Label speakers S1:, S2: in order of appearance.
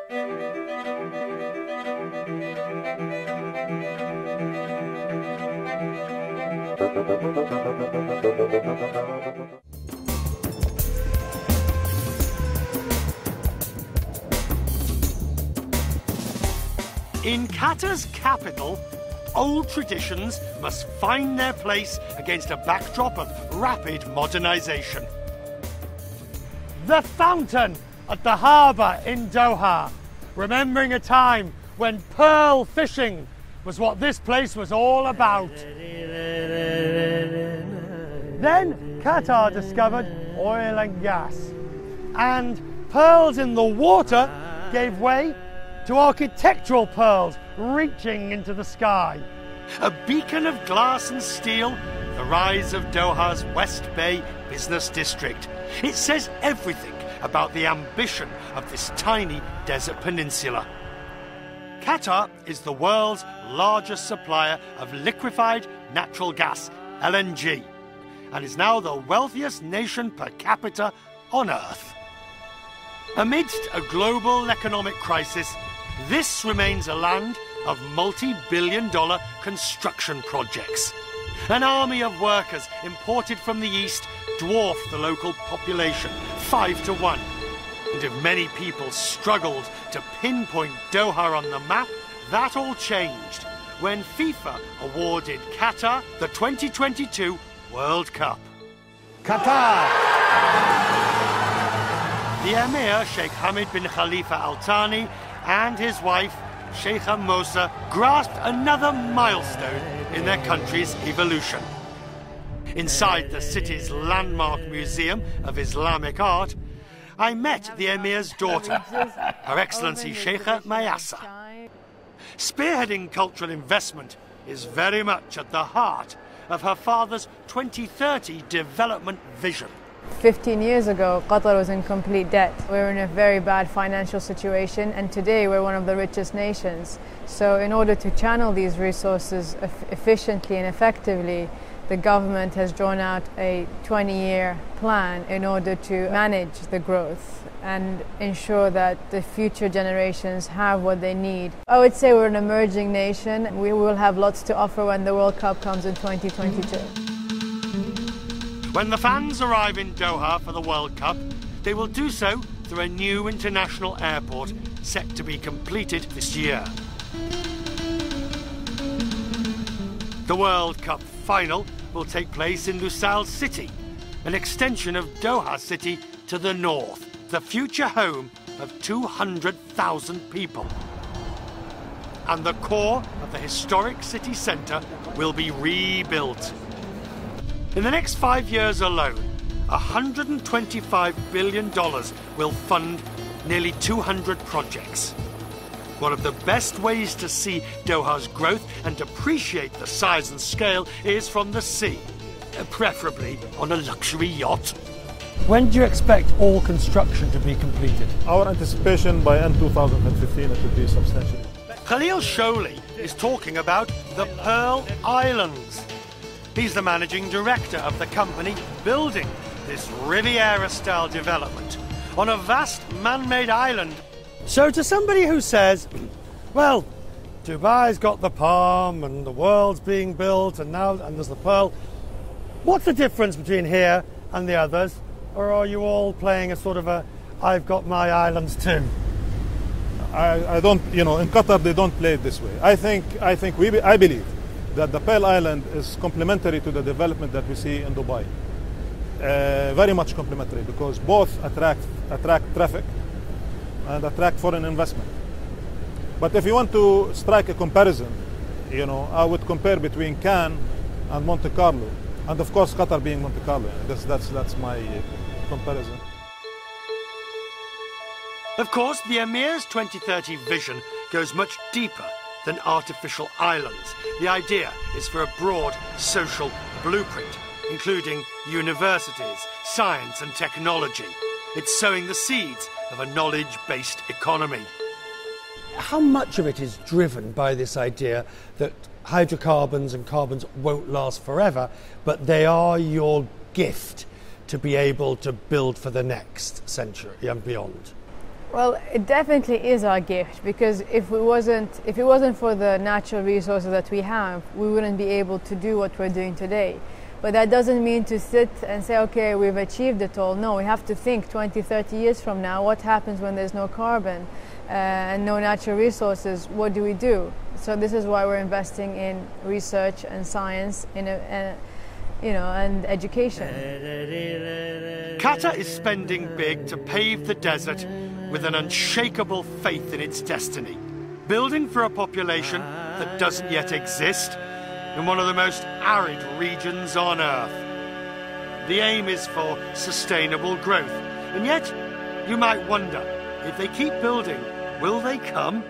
S1: In Qatar's capital, old traditions must find their place against a backdrop of rapid modernization. The fountain at the harbour in Doha, remembering a time when pearl fishing was what this place was all about. Then Qatar discovered oil and gas, and pearls in the water gave way to architectural pearls reaching into the sky. A beacon of glass and steel, the rise of Doha's West Bay business district. It says everything about the ambition of this tiny desert peninsula. Qatar is the world's largest supplier of liquefied natural gas, LNG, and is now the wealthiest nation per capita on Earth. Amidst a global economic crisis, this remains a land of multi-billion-dollar construction projects. An army of workers imported from the east dwarf the local population 5 to 1. And if many people struggled to pinpoint Doha on the map, that all changed when FIFA awarded Qatar the 2022 World Cup.
S2: Qatar!
S1: The Emir, Sheikh Hamad bin Khalifa Al Thani, and his wife, Sheikha Mosa, grasped another milestone in their country's evolution. Inside the city's landmark Museum of Islamic Art, I met the Emir's daughter, Her Excellency Sheikha Mayasa. Spearheading cultural investment is very much at the heart of her father's 2030 development vision.
S3: 15 years ago, Qatar was in complete debt. We were in a very bad financial situation, and today we're one of the richest nations. So in order to channel these resources efficiently and effectively, the government has drawn out a 20-year plan in order to manage the growth and ensure that the future generations have what they need. I would say we're an emerging nation. We will have lots to offer when the World Cup comes in 2022.
S1: When the fans arrive in Doha for the World Cup, they will do so through a new international airport set to be completed this year. The World Cup final will take place in Lusail City, an extension of Doha City to the north, the future home of 200,000 people. And the core of the historic city centre will be rebuilt. In the next 5 years alone, $125 billion will fund nearly 200 projects. One of the best ways to see Doha's growth and appreciate the size and scale is from the sea, preferably on a luxury yacht. When do you expect all construction to be completed?
S2: Our anticipation by end 2015 it will be substantial.
S1: Khalil Sholi is talking about the Pearl Islands. He's the managing director of the company building this Riviera-style development on a vast man-made island. So to somebody who says, well, Dubai's got the palm and the world's being built and there's the Pearl, what's the difference between here and the others? Or are you all playing a sort of a, I've got my islands too?
S2: I don't, in Qatar they don't play it this way. I believe that the Pearl Island is complementary to the development that we see in Dubai. Very much complementary because both attract traffic and attract foreign investment. But if you want to strike a comparison, I would compare between Cannes and Monte Carlo, and of course Qatar being Monte Carlo. That's my comparison.
S1: Of course, the Emir's 2030 vision goes much deeper than artificial islands. The idea is for a broad social blueprint, including universities, science and technology. It's sowing the seeds of a knowledge-based economy. How much of it is driven by this idea that hydrocarbons and carbons won't last forever, but they are your gift to be able to build for the next century and beyond?
S3: Well, it definitely is our gift, because if it wasn't for the natural resources that we have, we wouldn't be able to do what we're doing today. But that doesn't mean to sit and say, okay, we've achieved it all. No, we have to think 20, 30 years from now, what happens when there's no carbon and no natural resources? What do we do? So this is why we're investing in research and science, and education.
S1: Qatar is spending big to pave the desert with an unshakable faith in its destiny, building for a population that doesn't yet exist in one of the most arid regions on Earth. The aim is for sustainable growth, and yet you might wonder, if they keep building, will they come?